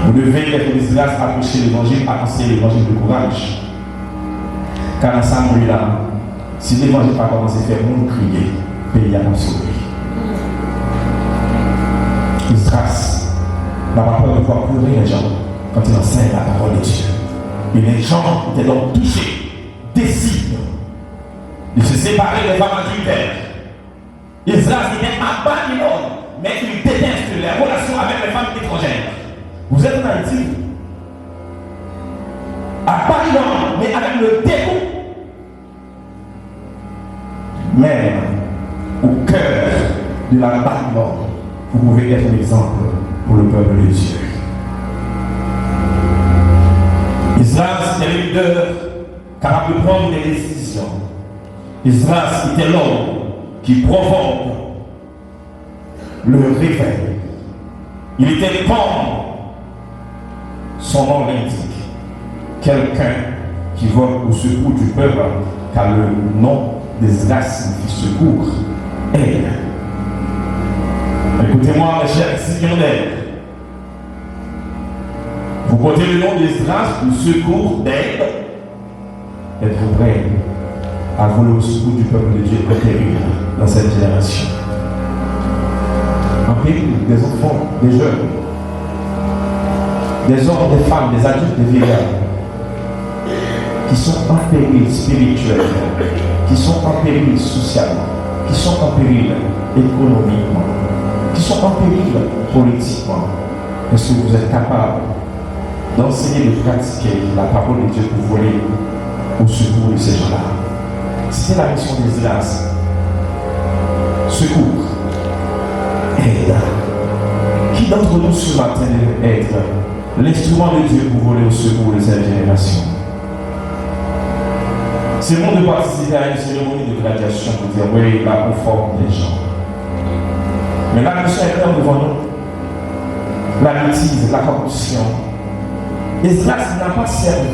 vous devez être des Esdras à prêcher l'évangile, à annoncer l'évangile de courage. Car dans ça, là, si l'évangile n'a pas commencé à faire monde crier, le pays a sauvé. Esdras n'a pas peur de voir pleurer les gens quand il enseigne la parole de Dieu. Et les gens étaient donc touchés, décident de se séparer des femmes adultères. Esdras était à Babylone, mais il déteste les relations avec les femmes étrangères. Vous êtes en Haïti, à Babylone, mais avec le dégoût. Même au cœur de la Babylone, vous pouvez être un exemple pour le peuple de Dieu. Esdras était le leader capable de prendre des décisions. Esdras était l'homme qui provoque le réveil. Il était comme son nom l'indique, quelqu'un qui vole au secours du peuple, car le nom d'Esdras signifie secours, aide. Écoutez-moi, mes chers millionnaires, vous portez le nom d'Esdras, le secours d'aide. Êtes-vous prêts à voler au secours du peuple de Dieu est péril dans cette génération. En péril, des enfants, des jeunes, des hommes, des femmes, des adultes, des vieillards, qui sont en péril spirituel, qui sont en péril social, qui sont en péril économiquement, qui sont en péril politiquement. Est-ce que vous êtes capable d'enseigner, de pratiquer la parole de Dieu pour voler au secours de ces gens-là? C'était la mission d'Esdras. Secours, aide. Qui d'entre nous ce matin devait être l'instrument de Dieu pour voler au secours de cette génération? C'est bon de participer à une cérémonie de graduation pour dire oui, là on forme des gens. Mais la mission est claire devant nous. La bêtise, la corruption. Esdras n'a pas servi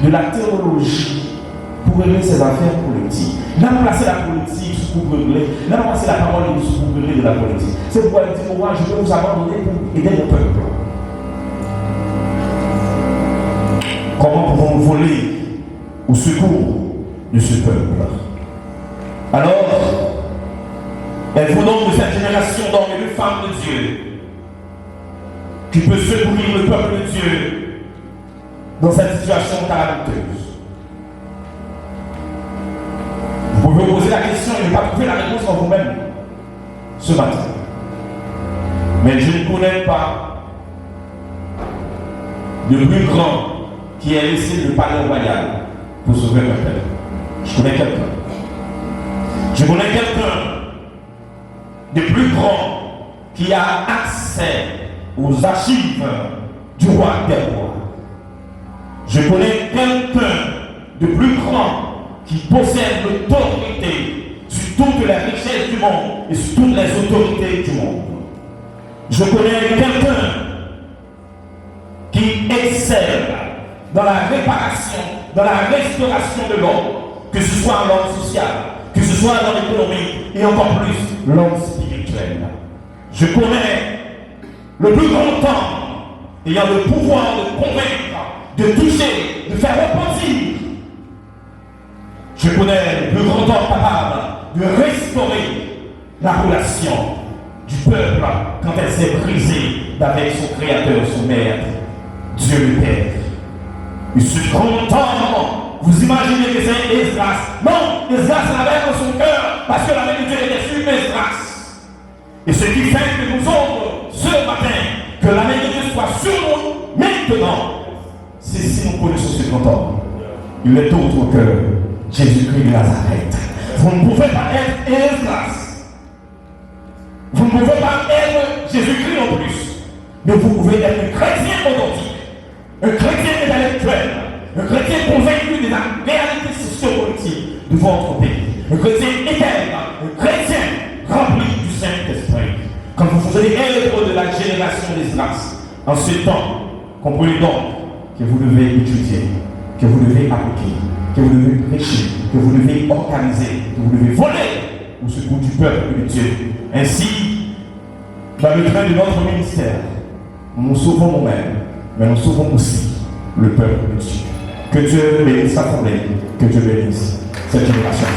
de la théologie pour régler ses affaires politiques. Il n'a pas placé la politique pour régler, il n'a pas placé la parole de Dieu pour régler de la politique. C'est pourquoi il dit, moi je vais vous abandonner pour aider le peuple. Comment pouvons-nous voler au secours de ce peuple? Alors, êtes-vous donc de cette génération d'hommes et de femmes de Dieu qui peut secourir le peuple de Dieu dans cette situation calamiteuse? Vous pouvez vous poser la question et ne pas trouver la réponse en vous-même ce matin. Mais je ne connais pas de plus grand qui ait laissé le palais royal pour sauver un peuple. Je connais quelqu'un. Je connais quelqu'un de plus grand qui a accès aux archives du roi des rois. Je connais quelqu'un de plus grand qui possède l'autorité sur toutes les richesses du monde et sur toutes les autorités du monde. Je connais quelqu'un qui excelle dans la réparation, dans la restauration de l'homme, que ce soit l'homme social, que ce soit dans l'économie et encore plus l'homme spirituel. Je connais le plus grand homme ayant le pouvoir de convaincre, de toucher, de faire repentir. Je connais le plus grand homme capable de restaurer la relation du peuple quand elle s'est brisée avec son créateur, son maître, Dieu le Père. Et ce grand homme, vous imaginez que c'est Esdras? Non, Esdras l'avait dans son cœur parce que la main de Dieu était sur Esdras. Et ce qui fait que nous autres, ce matin, que la main de Dieu soit sur nous maintenant, c'est si nous connaissons ce grand homme. Il n'est autre que Jésus-Christ de Nazareth. Vous ne pouvez pas être Esdras. Vous ne pouvez pas être Jésus-Christ en plus. Mais vous pouvez être un chrétien authentique, un chrétien intellectuel, un chrétien convaincu de la réalité sociopolitique de votre pays, un chrétien éternel, un chrétien rempli du Saint-Esprit. Quand vous faisiez être de la génération d'Esdras, en ce temps, comprenez donc que vous devez étudier, que vous devez appliquer, que vous devez prêcher, que vous devez organiser, que vous devez voler au secours du peuple de Dieu. Ainsi, dans le train de notre ministère, nous sauvons nous-mêmes, mais nous sauvons aussi le peuple de Dieu. Que Dieu bénisse l'Assemblée, que Dieu bénisse cette génération.